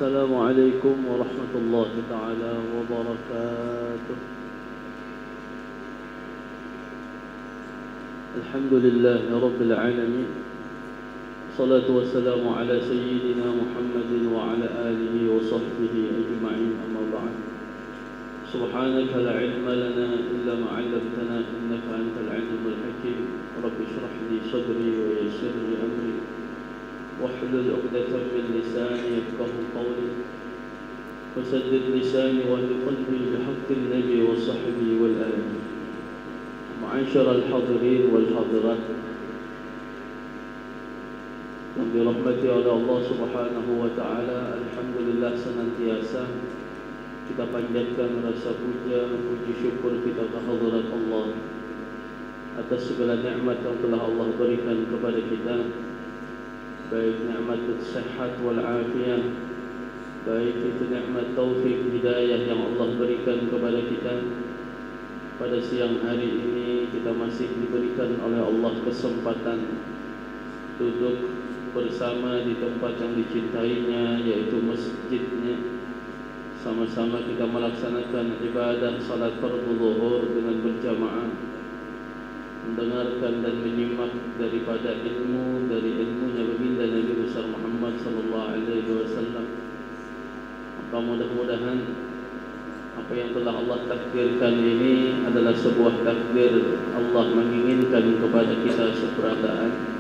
السلام عليكم ورحمة الله تعالى وبركاته. الحمد لله رب العالمين، الصلاة والسلام على سيدنا محمد وعلى آله وصحبه أجمعين، أما بعد. سبحانك لا علم لنا إلا ما علمتنا إنك أنت العليم الحكيم. رب اشرح لي صدري ويسر لي أمري واحلل عقدة من لساني يفقهوا قولي وسدد لساني واهد قلبي بحق النبي وصحبه والآل. معاشر الحاضرين والحاضرات yang dirahmati oleh Allah Subhanahu wa taala, alhamdulillah senantiasa kita panjatkan rasa puja, puji syukur kita kehadirat Allah atas segala nikmat yang telah Allah berikan kepada kita, baik nikmat sehat wal afiyah, baik itu nikmat taufik hidayah yang Allah berikan kepada kita. Pada siang hari ini kita masih diberikan oleh Allah kesempatan duduk bersama di tempat yang dicintainya, yaitu masjidnya. Sama-sama kita melaksanakan ibadah salat fardu zuhur dengan berjamaah, mendengarkan dan menyimak daripada ilmu dari ilmunya baginda Nabi besar Muhammad sallallahu alaihi wasallam. Maka mudah-mudahan apa yang telah Allah takdirkan ini adalah sebuah takdir Allah menginginkan kepada kita keberadaan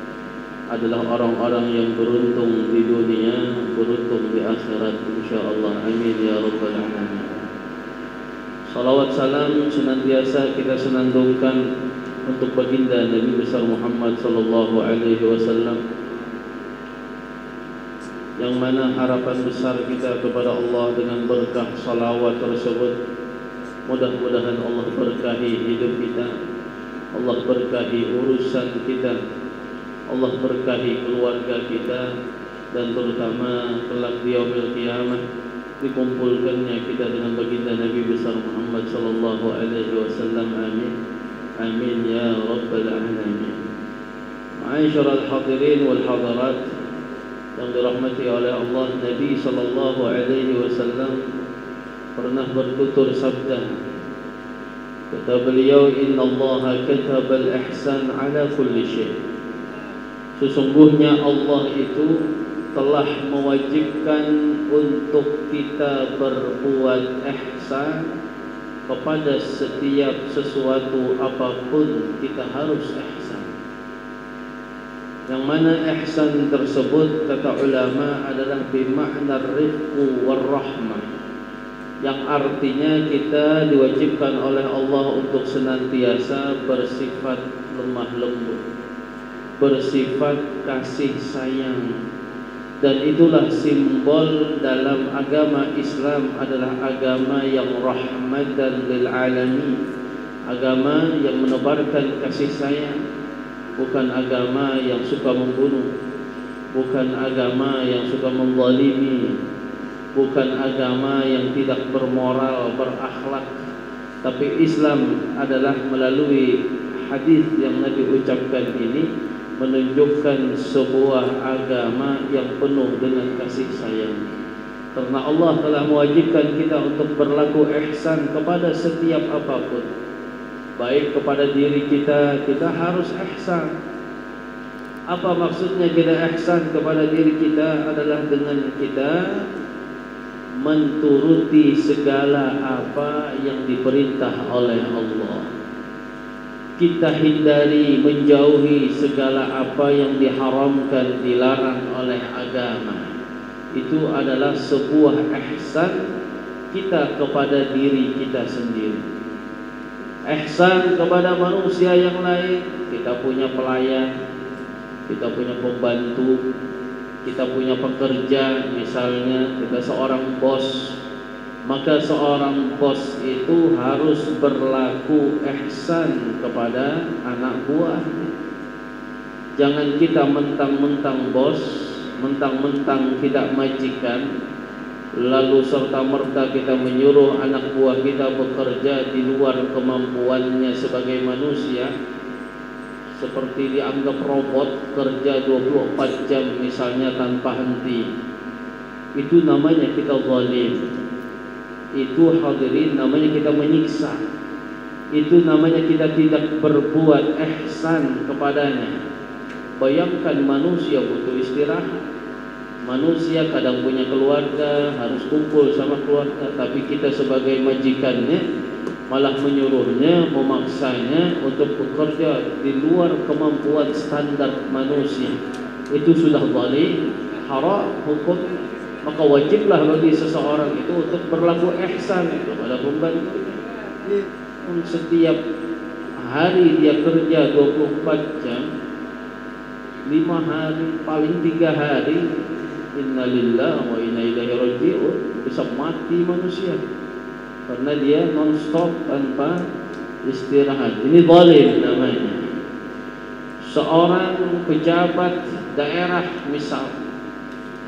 adalah orang-orang yang beruntung di dunia, beruntung di akhirat insyaallah. Amin ya rabbal alamin. Salawat salam senantiasa kita senandungkan untuk baginda Nabi besar Muhammad sallallahu alaihi wasallam, yang mana harapan besar kita kepada Allah dengan berkah salawat tersebut, mudah-mudahan Allah berkahi hidup kita, Allah berkahi urusan kita, Allah berkahi keluarga kita, dan terutama kelak di yaumil qiyamah dikumpulkannya kita dengan baginda Nabi besar Muhammad sallallahu alaihi wasallam. Amin. Amin ya rabbal alamin. Ma'asyiral hadirin wal hadirat yang dirahmati oleh Allah, Nabi sallallahu alaihi wasallam pernah bertutur sabda, kata beliau, innallaha katabal ihsan ala kulli syai'. Sesungguhnya Allah itu telah mewajibkan untuk kita berbuat ihsan kepada setiap sesuatu apapun, kita harus ihsan. Yang mana ihsan tersebut kata ulama adalah bimakna rifqu warahmah, yang artinya kita diwajibkan oleh Allah untuk senantiasa bersifat lemah lembut, bersifat kasih sayang. Dan itulah simbol dalam agama Islam adalah agama yang rahmatan lil alamin, agama yang menebarkan kasih sayang, bukan agama yang suka membunuh, bukan agama yang suka menzalimi, bukan agama yang tidak bermoral, berakhlak. Tapi Islam adalah melalui hadis yang Nabi ucapkan ini menunjukkan sebuah agama yang penuh dengan kasih sayang. Karena Allah telah mewajibkan kita untuk berlaku ihsan kepada setiap apapun. Baik kepada diri kita, kita harus ihsan. Apa maksudnya kita ihsan kepada diri kita? Adalah dengan kita menturuti segala apa yang diperintah oleh Allah. Kita hindari, menjauhi segala apa yang diharamkan, dilarang oleh agama. Itu adalah sebuah ihsan kita kepada diri kita sendiri. Ihsan kepada manusia yang lain, kita punya pelayan, kita punya pembantu, kita punya pekerja, misalnya kita seorang bos, maka seorang bos itu harus berlaku ihsan kepada anak buahnya. Jangan kita mentang-mentang bos, mentang-mentang tidak majikan, lalu serta-merta kita menyuruh anak buah kita bekerja di luar kemampuannya sebagai manusia, seperti dianggap robot, kerja 24 jam misalnya tanpa henti. itu namanya kita zalim. Itu hadirin namanya kita menyiksa. Itu namanya kita tidak berbuat ihsan kepadanya. Bayangkan manusia butuh istirahat. Manusia kadang punya keluarga, harus kumpul sama keluarga, tapi kita sebagai majikannya malah menyuruhnya, memaksanya untuk bekerja di luar kemampuan standar manusia. Itu sudah zalim, haram hukumnya. Maka wajiblah bagi seseorang itu untuk berlaku ihsan kepada pembantunya. Setiap hari dia kerja 24 jam, 5 hari, paling 3 hari, innalillahi wa inna ilaihi raji'un, bisa mati manusia karena dia non-stop tanpa istirahat. Ini zalim namanya. Seorang pejabat daerah misal,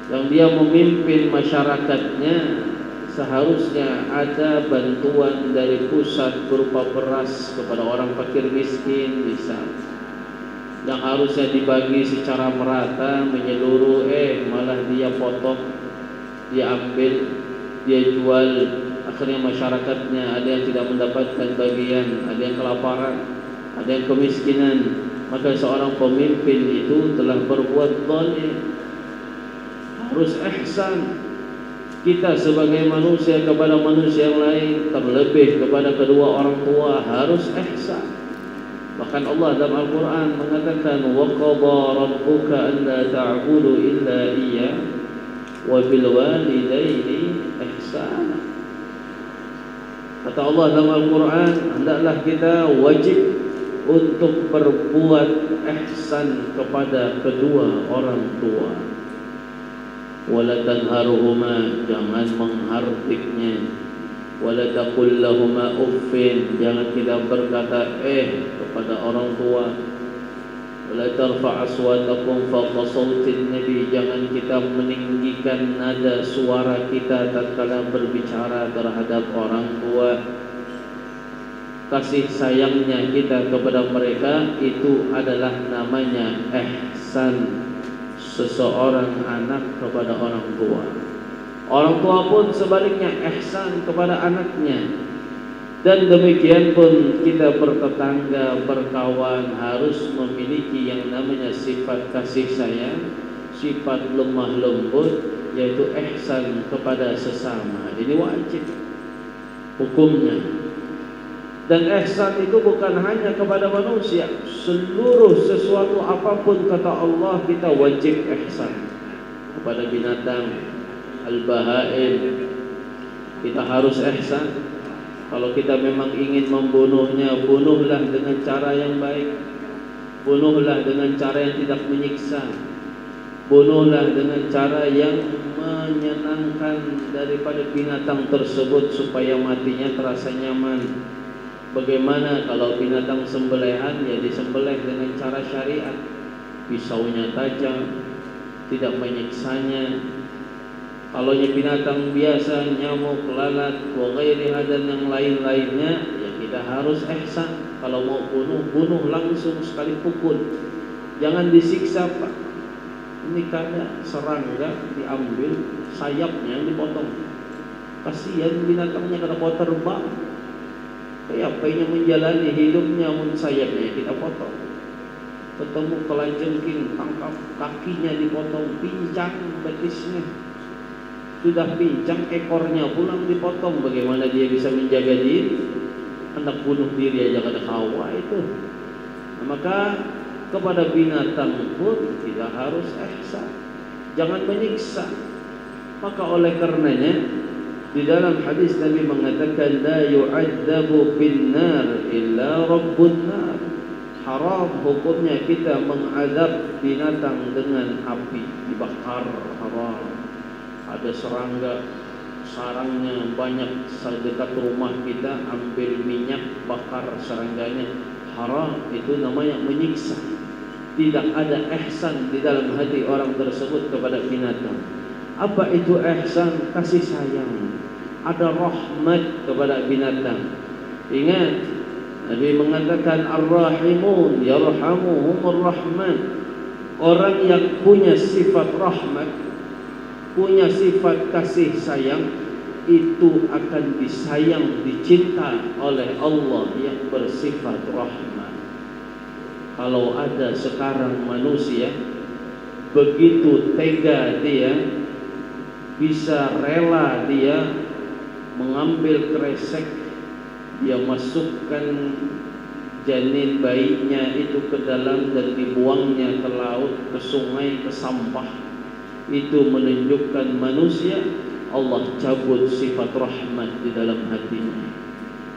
yang dia memimpin masyarakatnya, seharusnya ada bantuan dari pusat berupa beras kepada orang fakir miskin misal, yang harusnya dibagi secara merata menyeluruh, malah dia potong, dia ambil, dia jual. Akhirnya masyarakatnya ada yang tidak mendapatkan bagian, ada yang kelaparan, ada yang kemiskinan. Maka seorang pemimpin itu telah berbuat zalim. Harus ihsan kita sebagai manusia kepada manusia yang lain, terlebih kepada kedua orang tua, harus ihsan. Bahkan Allah dalam Al-Quran mengatakan, wa qadha rabbuka alla ta'budu illa iyyah wa bil walidaini ihsana. Kata Allah dalam Al-Quran, hendaklah kita wajib untuk berbuat ihsan kepada kedua orang tua. Wala tanharuhuma, jangan menghartiknya. Wala taqul lahuma uffin, jangan kita berkata kepada orang tua. Wala tarfa' aswatakum fawqa sautin nabi, jangan kita meninggikan nada suara kita tatkala berbicara terhadap orang tua. Kasih sayangnya kita kepada mereka itu adalah namanya ihsan seseorang anak kepada orang tua. Orang tua pun sebaliknya ihsan kepada anaknya. Dan demikian pun kita bertetangga, berkawan harus memiliki yang namanya sifat kasih sayang, sifat lemah lembut, yaitu ihsan kepada sesama. Ini wajib hukumnya. Dan ihsan itu bukan hanya kepada manusia, seluruh sesuatu apapun kata Allah kita wajib ihsan. Kepada binatang, al-bahaim, kita harus ihsan. Kalau kita memang ingin membunuhnya, bunuhlah dengan cara yang baik. Bunuhlah dengan cara yang tidak menyiksa. Bunuhlah dengan cara yang menyenangkan daripada binatang tersebut supaya matinya terasa nyaman. Bagaimana kalau binatang sembelihan, ya disembelih dengan cara syariat. Pisaunya tajam, tidak menyiksanya. Kalau binatang biasa, nyamuk, lalat, wa ghairiha dan yang lain-lainnya, ya kita harus ihsan. Kalau mau bunuh, bunuh langsung sekali pukul. Jangan disiksa, Pak. Ini kada serangga diambil, sayapnya dipotong. Kasihan binatangnya kada mau terbang. Kayak apanya menjalani hidupnya, mun sayapnya kita potong. Ketemu kelajengking, tangkap kakinya dipotong, pincang betisnya. Sudah pincang ekornya pulang dipotong. Bagaimana dia bisa menjaga diri? Hendak bunuh diri aja kada kawa itu. Nah, maka kepada binatang pun kita harus ihsan. Jangan menyiksa. Maka oleh karenanya di dalam hadis Nabi mengatakan, la yu'adzabu bin nar illa rabbun nar. Haram hukumnya kita mengazab binatang dengan api, dibakar, haram. Ada serangga, sarangnya banyak dekat rumah kita, ambil minyak, bakar serangganya, haram. Itu namanya menyiksa. Tidak ada ihsan di dalam hati orang tersebut kepada binatang. Apa itu ihsan? Kasih sayang, ada rahmat kepada binatang. Ingat, Nabi mengatakan ar-rahimun yarhamuhumur rahman. Orang yang punya sifat rahmat, punya sifat kasih sayang, itu akan disayang, dicinta oleh Allah yang bersifat rahmat. Kalau ada sekarang manusia begitu tega dia, bisa rela dia mengambil kresek, dia masukkan janin bayinya itu ke dalam dan dibuangnya ke laut, ke sungai, ke sampah, itu menunjukkan manusia Allah cabut sifat rahmat di dalam hatinya.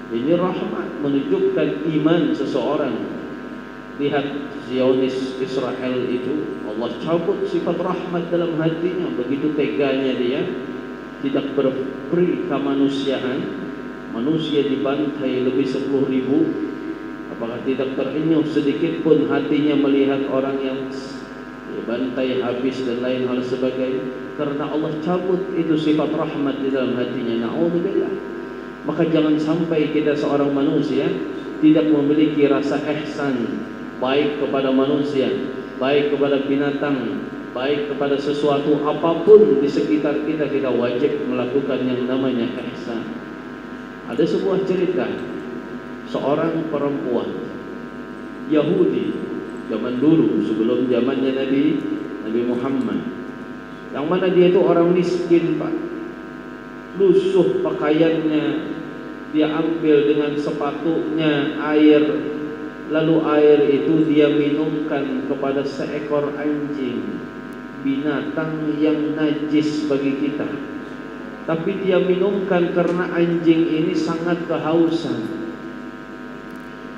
Ini rahmat menunjukkan iman seseorang. Lihat Zionis Israel itu, Allah cabut sifat rahmat dalam hatinya. Begitu teganya dia, tidak berperi kemanusiaan. Manusia dibantai lebih 10.000. Apakah tidak terenyuh sedikit pun hatinya melihat orang yang dibantai habis dan lain hal sebagainya? Karena Allah cabut itu sifat rahmat di dalam hatinya. Na'udzubillah. Maka jangan sampai kita seorang manusia tidak memiliki rasa ihsan, baik kepada manusia, baik kepada binatang, baik kepada sesuatu apapun di sekitar kita, kita wajib melakukan yang namanya ihsan. Ada sebuah cerita seorang perempuan Yahudi zaman dulu, sebelum zamannya Nabi Muhammad, yang mana dia itu orang miskin, Pak. Lusuh pakaiannya, dia ambil dengan sepatunya air, lalu air itu dia minumkan kepada seekor anjing, binatang yang najis bagi kita. Tapi dia minumkan karena anjing ini sangat kehausan.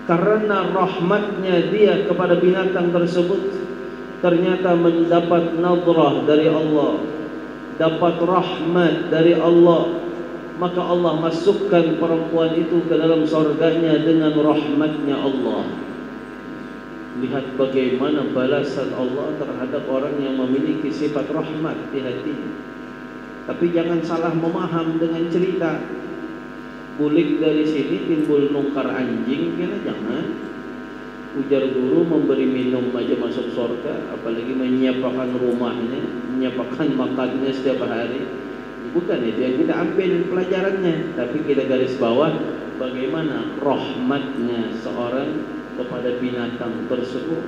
Karena rahmatnya dia kepada binatang tersebut, ternyata mendapat nadrah dari Allah, dapat rahmat dari Allah. Maka Allah masukkan perempuan itu ke dalam surganya dengan rahmatnya Allah. Lihat bagaimana balasan Allah terhadap orang yang memiliki sifat rahmat di hatinya. Tapi jangan salah memaham dengan cerita. Kulik dari sini timbul nungkar anjing, kira jangan. Ujar guru memberi minum aja masuk surga, apalagi menyiapkan rumahnya, menyiapkan makannya setiap hari. Bukan itu yang kita ambil pelajarannya, tapi kita garis bawah bagaimana rahmatnya seorang kepada binatang tersebut.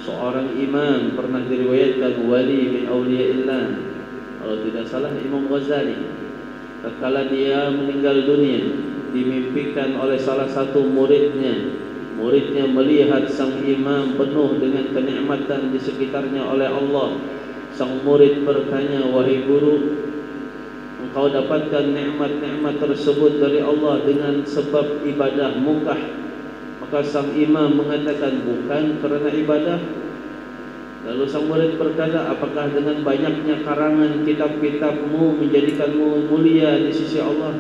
Seorang imam pernah diriwayatkan, wali min awliyaillah, kalau tidak salah Imam Ghazali, tatkala dia meninggal dunia, dimimpikan oleh salah satu muridnya. Muridnya melihat sang imam penuh dengan kenikmatan di sekitarnya oleh Allah. Sang murid bertanya, wahai guru, engkau dapatkan nikmat-nikmat tersebut dari Allah dengan sebab ibadah mukah? Maka sang imam mengatakan, bukan karena ibadah. Lalu sang murid berkata, apakah dengan banyaknya karangan kitab-kitabmu menjadikanmu mulia di sisi Allah?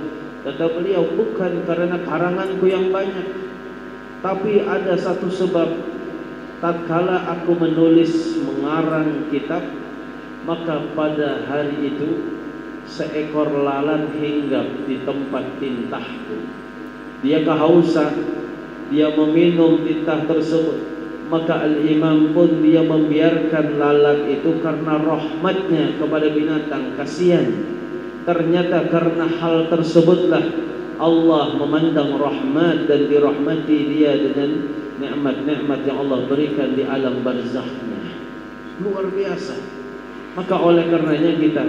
Kata beliau, bukan karena karanganku yang banyak, tapi ada satu sebab. Tatkala aku menulis mengarang kitab, maka pada hari itu seekor lalat hinggap di tempat tintahku. Dia kehausan, dia meminum tintah tersebut. Maka al-imam pun dia membiarkan lalat itu karena rahmatnya kepada binatang, kasihan. Ternyata karena hal tersebutlah Allah memandang rahmat dan dirahmati dia dengan nikmat-nikmat yang Allah berikan di alam barzakhnya. Luar biasa. Maka oleh karenanya kita,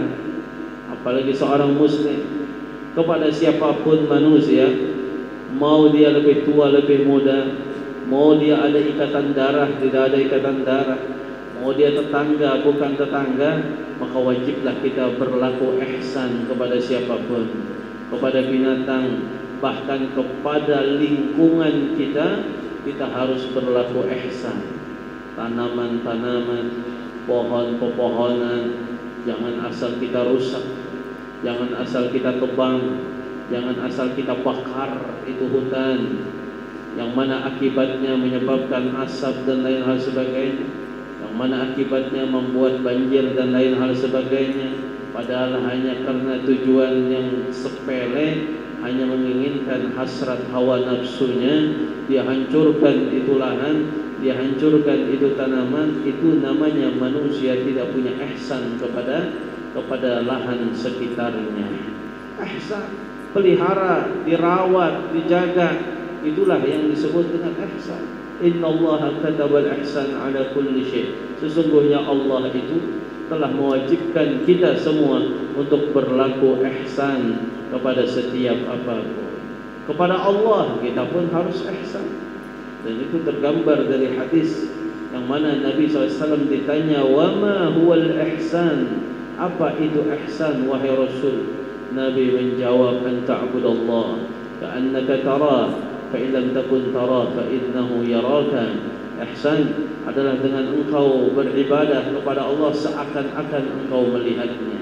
apalagi seorang muslim, kepada siapapun manusia, mau dia lebih tua lebih muda, mau dia ada ikatan darah tidak ada ikatan darah, mau dia tetangga bukan tetangga, maka wajiblah kita berlaku ihsan kepada siapapun, kepada binatang, bahkan kepada lingkungan kita. Kita harus berlaku ihsan. Tanaman-tanaman, pohon-pepohonan, jangan asal kita rusak, jangan asal kita tebang, jangan asal kita bakar itu hutan, yang mana akibatnya menyebabkan asap dan lain hal sebagainya, yang mana akibatnya membuat banjir dan lain hal sebagainya. Padahal hanya karena tujuan yang sepele, hanya menginginkan hasrat hawa nafsunya, dia hancurkan itu lahan, dia hancurkan itu tanaman. Itu namanya manusia tidak punya ihsan kepada kepada lahan sekitarnya. Ihsan, pelihara, dirawat, dijaga, itulah yang disebut dengan ihsan. Innallaha katabal ihsan ala kulli syai'. Sesungguhnya Allah itu telah mewajibkan kita semua untuk berlaku ihsan kepada setiap apapun. Kepada Allah kita pun harus ihsan. Dan itu tergambar dari hadis yang mana Nabi SAW ditanya, "Wa ma huwal ihsan?" Apa itu ihsan wahai Rasul? Nabi menjawab, "An ta'budallah ka'annaka tarah, fa in lam takun tarah fa innahu yaraka." Ihsan adalah dengan engkau beribadah kepada Allah seakan-akan engkau melihatnya.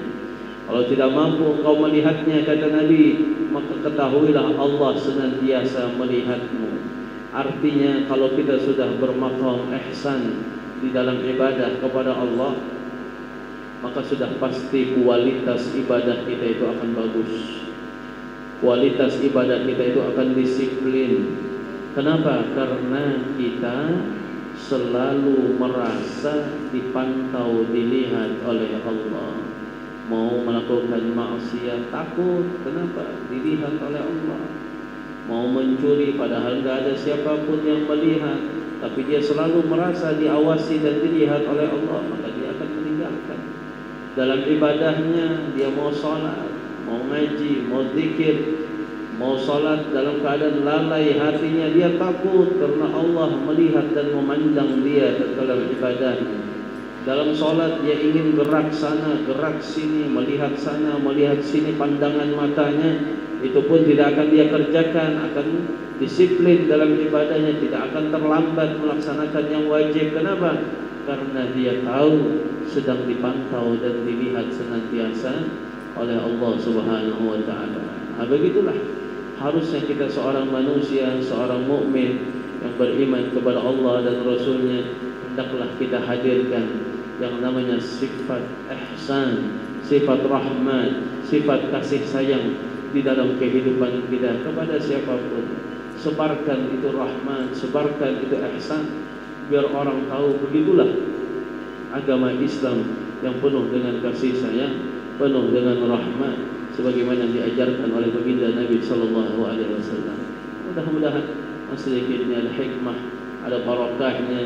Kalau tidak mampu engkau melihatnya, kata Nabi, maka ketahuilah Allah senantiasa melihatmu. Artinya kalau kita sudah bermaqam ihsan di dalam ibadah kepada Allah, maka sudah pasti kualitas ibadah kita itu akan bagus. Kualitas ibadah kita itu akan disiplin. Kenapa? Karena kita selalu merasa dipantau, dilihat oleh Allah. Mau melakukan maksiat takut, kenapa? Dilihat oleh Allah. Mau mencuri padahal tidak ada siapapun yang melihat, tapi dia selalu merasa diawasi dan dilihat oleh Allah, maka dia akan meninggalkan. Dalam ibadahnya dia mau sholat, mau ngaji, mau zikir, mau sholat dalam keadaan lalai hatinya, dia takut karena Allah melihat dan memandang dia dalam ibadahnya. Dalam sholat dia ingin gerak sana, gerak sini, melihat sana, melihat sini, pandangan matanya itu pun tidak akan dia kerjakan, akan disiplin dalam ibadahnya, tidak akan terlambat melaksanakan yang wajib. Kenapa? Karena dia tahu sedang dipantau dan dilihat senantiasa oleh Allah Subhanahu wa taala. Begitulah harusnya kita seorang manusia, seorang mukmin yang beriman kepada Allah dan Rasulnya, hendaklah kita hadirkan yang namanya sifat ihsan, sifat rahmat, sifat kasih sayang di dalam kehidupan kita kepada siapapun. Sebarkan itu rahmat, sebarkan itu ihsan, biar orang tahu begitulah agama Islam yang penuh dengan kasih sayang, penuh dengan rahmat, sebagaimana diajarkan oleh baginda Nabi sallallahu alaihi wasallam. Mudah-mudahan sedikitnya ada hikmah, ada barakahnya,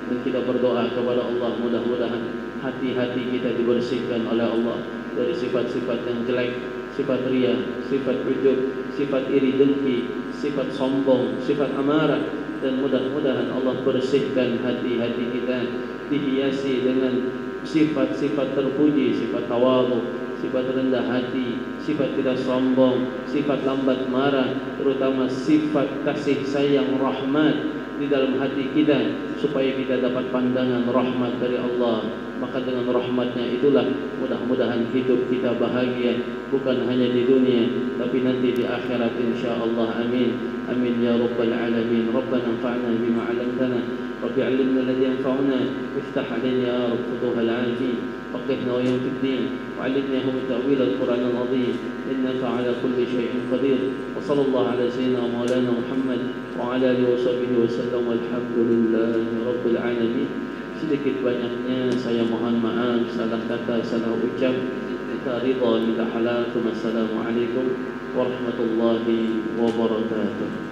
dan kita berdoa kepada Allah mudah-mudahan hati-hati kita dibersihkan oleh Allah dari sifat-sifat yang jelek, sifat riya, sifat ujub, sifat iri dengki, sifat sombong, sifat amarah, dan mudah-mudahan Allah bersihkan hati-hati kita dihiasi dengan sifat-sifat terpuji, sifat tawadhu, sifat rendah hati, sifat tidak sombong, sifat lambat marah, terutama sifat kasih sayang rahmat di dalam hati kita, supaya kita dapat pandangan rahmat dari Allah. Maka dengan rahmatnya itulah mudah-mudahan hidup kita bahagia, bukan hanya di dunia tapi nanti di akhirat insyaallah. Amin amin ya rabbal alamin. Rabbana anfa'na bima 'allamtana, rabbi 'allimna alladhi yanfa'una, iftah 'alaina ya rabb futuhal 'arifin, faqihna wa yawm fid-din, wa 'allimna hum ta'wil al-Qur'an al-'azim, innaka 'ala kulli shay'in qadir. Wa sallallahu ala sayyidina maulana Muhammad wa 'ala alihi wa sahbihi wa sallam, walhamdulillahi rabbil alamin. Sedikit banyaknya saya mohon maaf, salah kata, salah ucap. Minta ridha, minta halal. Wassalamualaikum warahmatullahi wabarakatuh.